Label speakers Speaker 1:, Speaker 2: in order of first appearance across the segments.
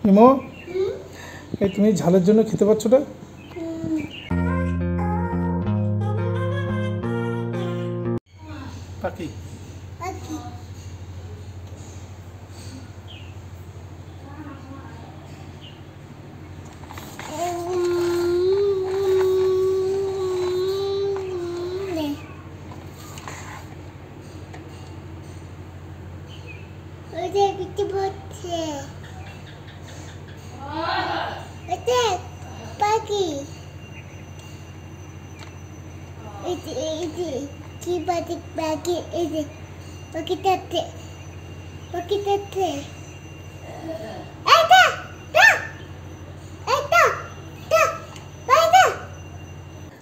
Speaker 1: Imo, এই তুমি ঝালের জন্য খেতে পাচ্ছ না? পাখি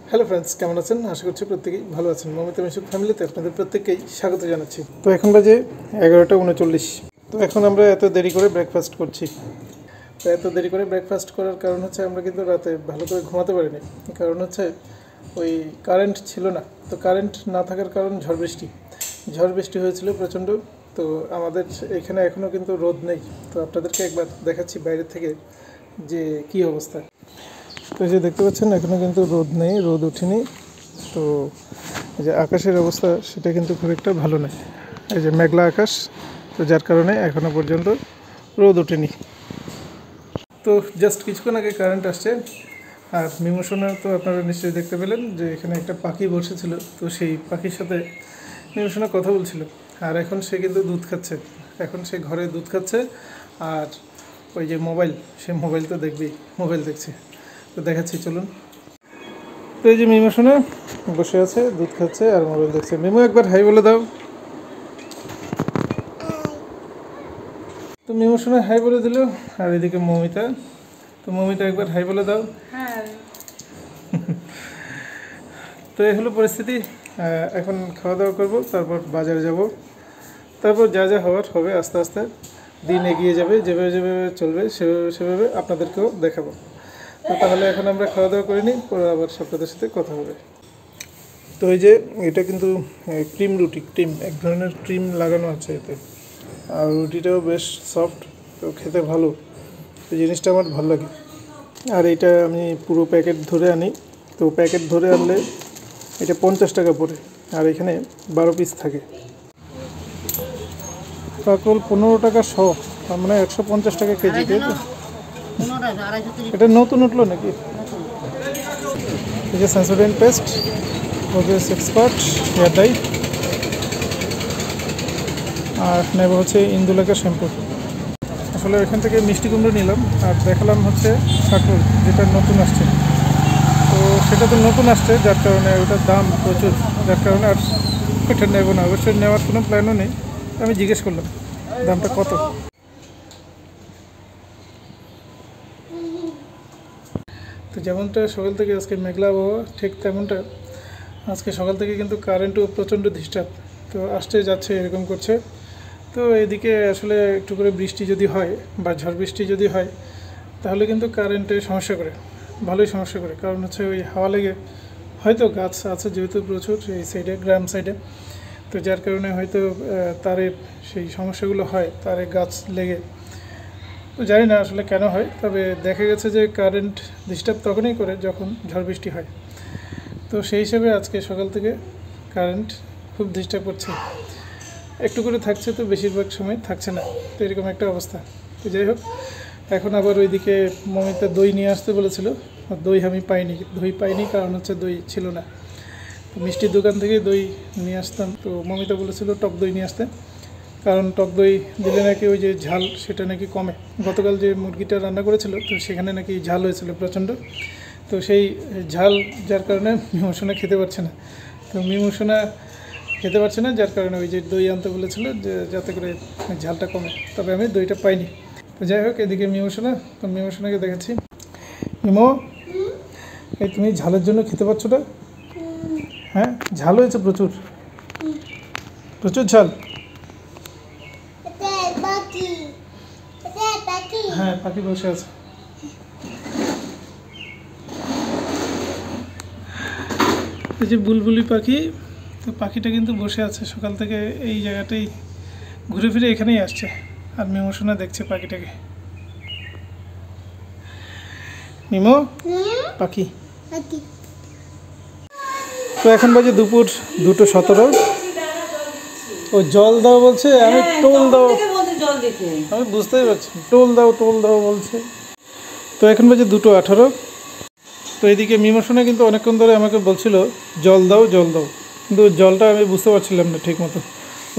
Speaker 1: হ্যালো ফ্রেন্ডস, কেমন আছেন? আশা করছি প্রত্যেকেই ভালো আছেন। মমিতা মিশুক ফ্যামিলিতে আপনাদের প্রত্যেককেই স্বাগত জানাচ্ছি। তো এখন বাজে 11টা 39। তো এখন আমরা এত দেরি করে ব্রেকফাস্ট করছি। তো এত দেরি করে ব্রেকফাস্ট করার কারণ হচ্ছে আমরা কিন্তু রাতে ভালো করে ঘুমাতে পারিনি। কারণ হচ্ছে ওই কারেন্ট ছিল না। তো কারেন্ট না থাকার কারণ ঝড় বৃষ্টি হয়েছিল প্রচণ্ড। তো আমাদের এখানে এখনও কিন্তু রোদ নেই। তো আপনাদেরকে একবার দেখাচ্ছি বাইরে থেকে যে কী অবস্থা। তো যে দেখতে পাচ্ছেন এখনও কিন্তু রোদ নেই, রোদ ওঠেনি। তো এই যে আকাশের অবস্থা সেটা কিন্তু খুব একটা ভালো নয়। এই যে মেঘলা আকাশ, তো যার কারণে এখনও পর্যন্ত রোদ ওঠেনি। তো জাস্ট কিছুক্ষণ আগে কারেন্ট আসছে। আর মিমোশনা তো আপনারা নিশ্চয়ই দেখতে পেলেন যে এখানে একটা পাখি বসেছিল। তো সেই পাখির সাথে মিমোশনা কথা বলছিল। আর এখন সে কিন্তু দুধ খাচ্ছে। এখন সে ঘরে দুধ খাচ্ছে। আর ওই যে সে মোবাইল তো দেখবেই, মোবাইল দেখছে। তো দেখাচ্ছি, চলুন। তো এই যে মিমোশনা বসে আছে, দুধ খাচ্ছে আর মোবাইল দেখছে। মিমো, একবার হাই বলে দাও। তো মিমোশনা হাই বলে দিল। আর এদিকে মমিতা, তো মমিতা একবার হাই বলে দাও। তো এই হলো পরিস্থিতি। এখন খাওয়া দাওয়া করবো, তারপর বাজারে যাব, তারপর যা যা হওয়ার হবে। আস্তে আস্তে দিন এগিয়ে যাবে, যেভাবে যেভাবে চলবে সেভাবে আপনাদেরকেও দেখাবো। তো তাহলে এখন আমরা খাওয়া দাওয়া করে নিই, পরে আবার আপনাদের সাথে কথা হবে। তো এই যে এটা কিন্তু ক্রিম রুটি, এক ধরনের ক্রিম লাগানো আছে এতে। আর রুটিটাও বেশ সফট, তো খেতে ভালো। তো জিনিসটা আমার ভালো লাগে। আর এটা আমি পুরো প্যাকেট ধরে আনি। তো প্যাকেট ধরে আনলে এটা 50 টাকা পড়ে। আর এখানে 12 পিস থাকে। কাকল 15 টাকা শ, তার মানে 150 টাকা কেজি। এটা নতুন উঠলো নাকি? এই যে সেন্সোডাইন পেস্ট, ওজেস এক্সপার্ট এয়ারটাই। আর নেব হচ্ছে ইন্দুলেখা শ্যাম্পু। আসলে এখান থেকে মিষ্টি কুমড়ো নিলাম। আর দেখালাম হচ্ছে কাকল, যেটা নতুন আসছে। তো সেটা তো নতুন আসছে, যার কারণে ওটার দাম প্রচুর, যার কারণে আর ওটা নেব না। অবশ্যই নেওয়ার কোনো প্ল্যানও নেই। আমি জিজ্ঞেস করলাম দামটা কত। তো যেমনটা সকাল থেকে আজকে মেঘলা আবহাওয়া, ঠিক তেমনটা আজকে সকাল থেকে কিন্তু কারেন্টও প্রচণ্ড ডিস্টার্ব। তো আসতে যাচ্ছে এরকম করছে। তো এদিকে আসলে একটু করে বৃষ্টি যদি হয় বা ঝড় বৃষ্টি যদি হয়, তাহলে কিন্তু কারেন্টে সমস্যা করে, ভালোই সমস্যা করে। কারণ হচ্ছে ওই হাওয়া লেগে, হয়তো গাছ আছে যেহেতু প্রচুর এই সাইডে, গ্রাম সাইডে, তো যার কারণে হয়তো তারের সেই সমস্যাগুলো হয়, তারে গাছ লেগে। তো জানি না আসলে কেন হয়, তবে দেখা গেছে যে কারেন্ট ডিস্টার্ব তখনই করে যখন ঝড় বৃষ্টি হয়। তো সেই হিসেবে আজকে সকাল থেকে কারেন্ট খুব ডিস্টার্ব করছে। একটু করে থাকছে, তো বেশিরভাগ সময় থাকছে না। তো এরকম একটা অবস্থা। তো যাই হোক, এখন আবার ওইদিকে মমিতা দই নিয়ে আসতে বলেছিল। দই আমি পাইনি, কারণ হচ্ছে দই ছিল না। তো মিষ্টির দোকান থেকে দই নিয়ে আসতাম। তো মমিতা বলেছিল টক দই নিয়ে আসতে, কারণ টক দই দিলে নাকি ওই যে ঝাল সেটা নাকি কমে। গতকাল যে মুরগিটা রান্না করেছিল, তো সেখানে নাকি ঝাল হয়েছিল প্রচণ্ড। তো সেই ঝাল, যার কারণে মিমোশনা খেতে পারছে না। তো মিমোশনা খেতে পারছে না, যার কারণে ওই যে দই আনতে বলেছিল, যে যাতে করে ঝালটা কমে। তবে আমি দইটা পাইনি। তো যাই হোক, এদিকে মিমোশনাকে দেখাচ্ছি। মিমো, এই তুমি ঝালের জন্য খেতে পারছো না? হ্যাঁ, ঝাল হয়েছে প্রচুর, প্রচুর ঝাল। হ্যাঁ, পাখি বসে আছে। এই যে বুলবুলি পাখি, তো পাখিটা কিন্তু বসে আছে সকাল থেকে এই জায়গাটাই, ঘুরে ফিরে এখানেই আসছে। আর মিমোশনা দেখছে পাখিটাকে। মিমো পাখি। তো এখন বাজে দুপুর 2:17। ও জল দাও বলছে, আমি টোল দাও, আমি বুঝতেই পারছি, টোল দাও বলছে। তো এখন বাজে 2:18। তো এদিকে মিমোশনে কিন্তু অনেকক্ষণ ধরে আমাকে বলছিল জল দাও, কিন্তু জলটা আমি বুঝতে পারছিলাম না ঠিক মতো।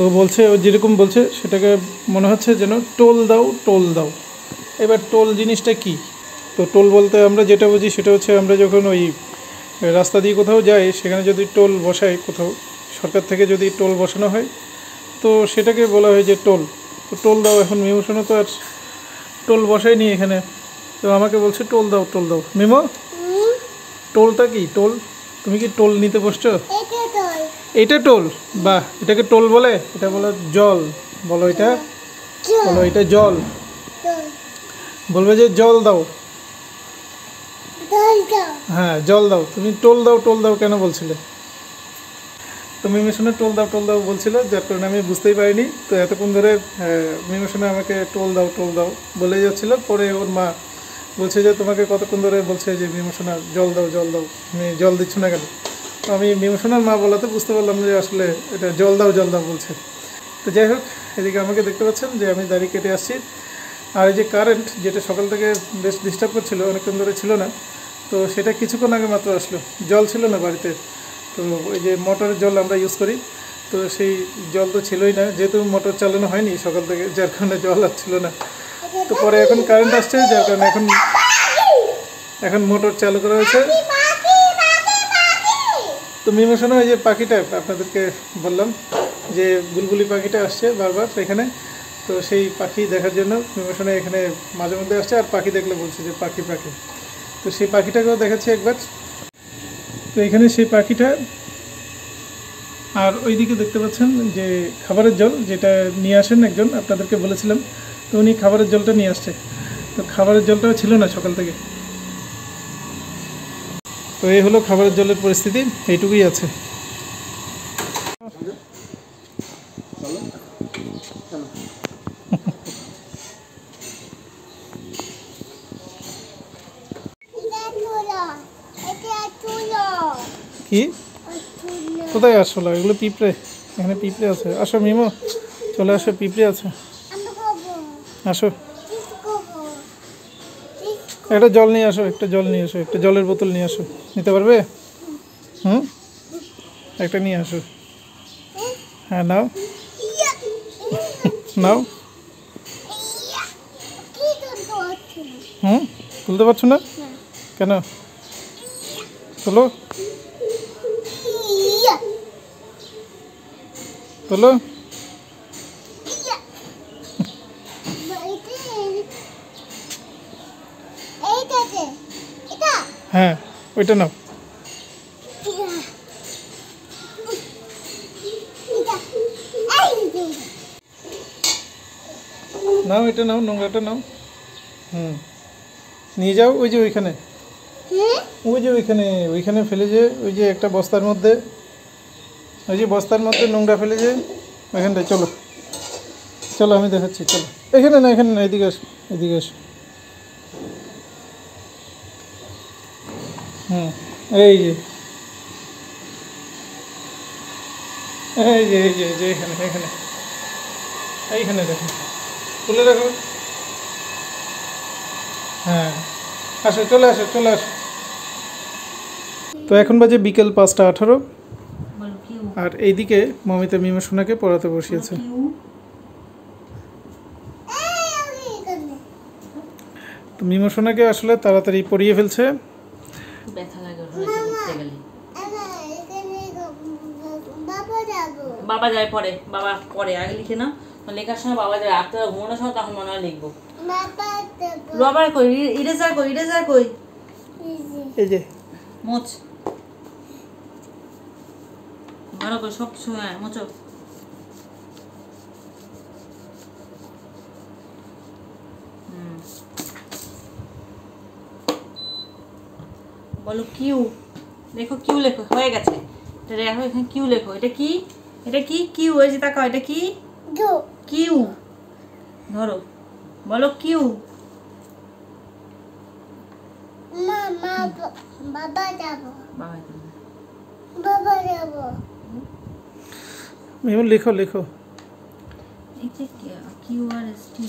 Speaker 1: ও বলছে, ও যেরকম বলছে সেটাকে মনে হচ্ছে যেন টোল দাও। এবার টোল জিনিসটা কি? তো টোল বলতে আমরা যেটা বুঝি সেটা হচ্ছে, আমরা যখন ওই রাস্তা দিয়ে কোথাও যাই, সেখানে যদি টোল বসায়, কোথাও সরকার থেকে যদি টোল বসানো হয়, তো সেটাকে বলা হয় যে টোল। তো টোল দাও। এখন মিমোশনে তো আর টোল বসায়নি এখানে, তো আমাকে বলছে টোল দাও। মিমো, টোলটা কি? টোল, তুমি কি টোল নিতে বসছো? এটা টোল? বাহ, এটাকে টোল বলে? এটা বলো জল, বলো এটা জল। বলবে যে জল দাও। হ্যাঁ, জল দাও। তুমি টোল দাও কেন বলছিলে? তো মিমোশনে টোল দাও বলছিল, যার কারণে আমি বুঝতেই পারিনি। তো এতক্ষণ ধরে মিমোশনে আমাকে টোল দাও বলে যাচ্ছিল। পরে ওর মা বলছে যে তোমাকে কতক্ষণ ধরে বলছে যে মিমোশনা জল দাও, তুমি জল দিচ্ছ না কেন? তো আমি মিমোশনার মা বলাতে বুঝতে পারলাম যে আসলে এটা জল দাও বলছে। তো যাই হোক, এদিকে আমাকে দেখতে পাচ্ছেন যে আমি দাড়ি কেটে আসছি। আর এই যে কারেন্ট, যেটা সকাল থেকে বেশ ডিস্টার্ব করছিল, অনেকক্ষণ ধরে ছিল না, তো সেটা কিছুক্ষণ আগে মাত্র আসলো। জল ছিল না বাড়িতে, তো ওই যে মোটরের জল আমরা ইউজ করি, তো সেই জল তো ছিলই না, যেহেতু মোটর চালানো হয়নি সকাল থেকে, যার কারণে জল আর ছিল না। তো পরে এখন কারেন্ট আসছে, যার কারণে এখন মোটর চালু করা হয়েছে। তো মিমোশনে ওই যে পাখিটা আপনাদেরকে বললাম যে বুলবুলি পাখিটা আসছে বারবার এখানে, তো সেই পাখি দেখার জন্য মিমোশনে এখানে মাঝে মধ্যে আসছে, আর পাখি দেখলে বলছে যে পাখি। তো সেই পাখিটাকেও দেখাচ্ছি একবার। তো এখানে সেই পাখিটা, আর ওইদিকে দেখতে পাচ্ছেন যে খাবারের জল যেটা নিয়ে আসেন একজন, আপনাদেরকে বলেছিলাম, তো উনি খাবারের জলটা নিয়ে আসছে। তো খাবারের জলটাও ছিল না সকাল থেকে। তো এই হলো খাবারের জলের পরিস্থিতি, এইটুকুই আছে। কি কোথায় আসলো? এগুলো পিঁপড়ে, এখানে পিঁপড়ে আছে। আসো মিমো, চলে আসো, পিঁপড়ে আছে, আসো। একটা জল নিয়ে আসো, একটা জলের বোতল নিয়ে আসো। নিতে পারবে? একটা নিয়ে আসো। হ্যাঁ, নাও। তুলতে পারছো না কেন? তোলো। হ্যাঁ, ওইটা নাও। এটা নাও, নোংরাটা নাও। নিয়ে যাও। ওই যে ওইখানে ফেলে, যে ওই যে একটা বস্তার মধ্যে, নোংরা ফেলে, যে ওইখানটায়। চলো আমি দেখাচ্ছি। চলো, এখানে না, এদিকে আসো। এই যে এইখানে দেখো, তুলে রাখো। হ্যাঁ, আসো, চলে আসো। তো এখন বাজে বিকেল 5:18, আর এইদিকে মমিতা মিমোশনাকে পড়াতে বসিয়েছে। তো মিমোশনাকে আসলে তাড়াতাড়ি পড়িয়ে ফেলছে।
Speaker 2: বাবা যায় পরে, বাবা পরে আগে লিখে না, লেখার সময় বাবা যায়, রাত্রে ঘুমানোর সময় তখন মনে হয় লিখবো। রবার কই, ইরেজার কই,
Speaker 1: এই যে
Speaker 2: মোচ ভালো করে সব কিছু। হ্যাঁ, মোচো। বলো কিউ, লেখো কিউ, লেখো, হয়ে গেছে। দেখো এখানে কিউ লেখো। এটা কি কিউ? এই যে তাকাও, এটা কি? কিউ। ধরো, বলো কিউ। বাবা যাবে।
Speaker 1: মিমো লেখো লেখো।
Speaker 2: এটা কিউআরএসটি।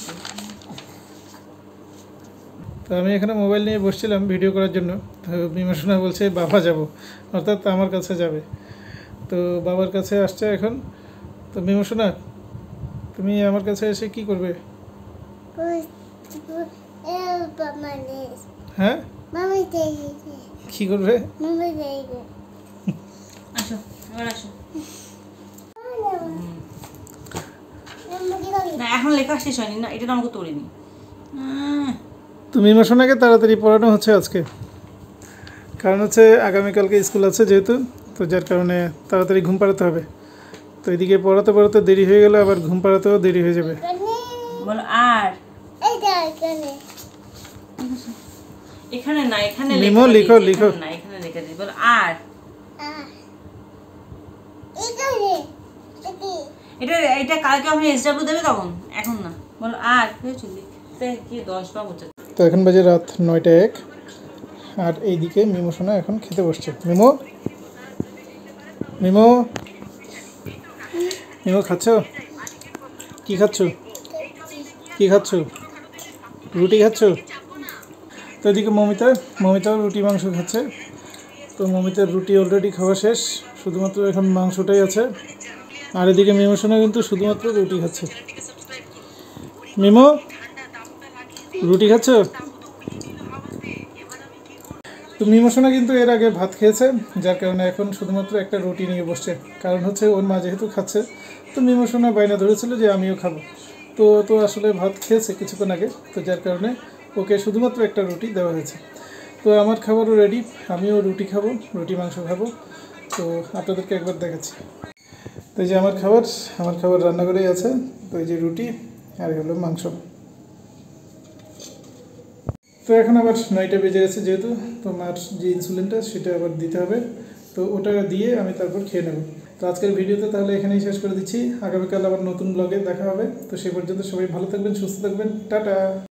Speaker 1: তো আমি এখানে মোবাইল নিয়ে বসছিলাম ভিডিও করার জন্য। তো মিমো শোনা বলছে বাবা যাব, অর্থাৎ আমার কাছে যাবে। তো বাবার কাছে আসছে এখন। তো মিমো শোনা, তুমি আমার কাছে এসে কি করবে? হ্যাঁ, কি করবে?
Speaker 2: আসো এবার আসো। না এখন লেখা শেষ হয়নি না, এটা তো আমাকে তোলেনি।
Speaker 1: তো মিমো শোনাকে তাড়াতাড়ি পড়ানো হচ্ছে আজকে, কারণ হচ্ছে আগামীকালকে স্কুল আছে যেহেতু, তো যার কারণে তাড়াতাড়ি ঘুম পাড়াতে হবে। তো এদিকে পড়াতে পড়াতে দেরি হয়ে গেলে আবার ঘুম পাড়াতেও দেরি হয়ে যাবে।
Speaker 2: বলো আর এখানে না, এখানে
Speaker 1: মিমো লিখো লিখো।
Speaker 2: না এখানে লেখা দিই। বলো আর। এটা এটা কালকে আমি এসডব্লিউ দেবে তখন, এখন না। বলো আর চলি কি 10 বার হচ্ছে।
Speaker 1: তো এখন বাজে রাত 9:01, আর এইদিকে মিমো শোনা এখন খেতে বসছে। মিমো মিমো মিমো খাচ্ছ? কি খাচ্ছ? কি খাচ্ছ? রুটি খাচ্ছ? তো এদিকে মমিতাও রুটি মাংস খাচ্ছে। তো মমিতার রুটি অলরেডি খাওয়া শেষ, শুধুমাত্র এখন মাংসটাই আছে। আর এদিকে মিমো শোনা কিন্তু শুধুমাত্র রুটি খাচ্ছে। মিমো রুটি খাচ্ছ? তো মিমো শোনা কিন্তু এর আগে ভাত খেয়েছে, যার কারণে এখন শুধুমাত্র একটা রুটি নিয়ে বসছে। কারণ হচ্ছে ওর মা যেহেতু খাচ্ছে, তো মিমো শোনা বাইনা ধরেছিল যে আমিও খাবো। তো তো আসলে ভাত খেয়েছে কিছুক্ষণ আগে, তো যার কারণে ওকে শুধুমাত্র একটা রুটি দেওয়া হয়েছে। তো আমার খাবারও রেডি, আমিও রুটি খাবো, রুটি মাংস খাবো। তো আপনাদেরকে একবার দেখাচ্ছি। তো এই যে আমার খাবার রান্নাঘরেই আছে। তো এই যে রুটি আর হলো মাংস। তো এখন আবার 9টা বেজে গেছে যেহেতু, তো মার যে ইনসুলিনটা সেটা আবার দিতে হবে। তো ওটা দিয়ে আমি তারপর খেয়ে নেব। তো আজকের ভিডিওতে তাহলে এখানেই শেষ করে দিচ্ছি। আগামীকাল আবার নতুন ব্লগে দেখা হবে। তো সেই পর্যন্ত সবাই ভালো থাকবেন, সুস্থ থাকবেন, টাটা।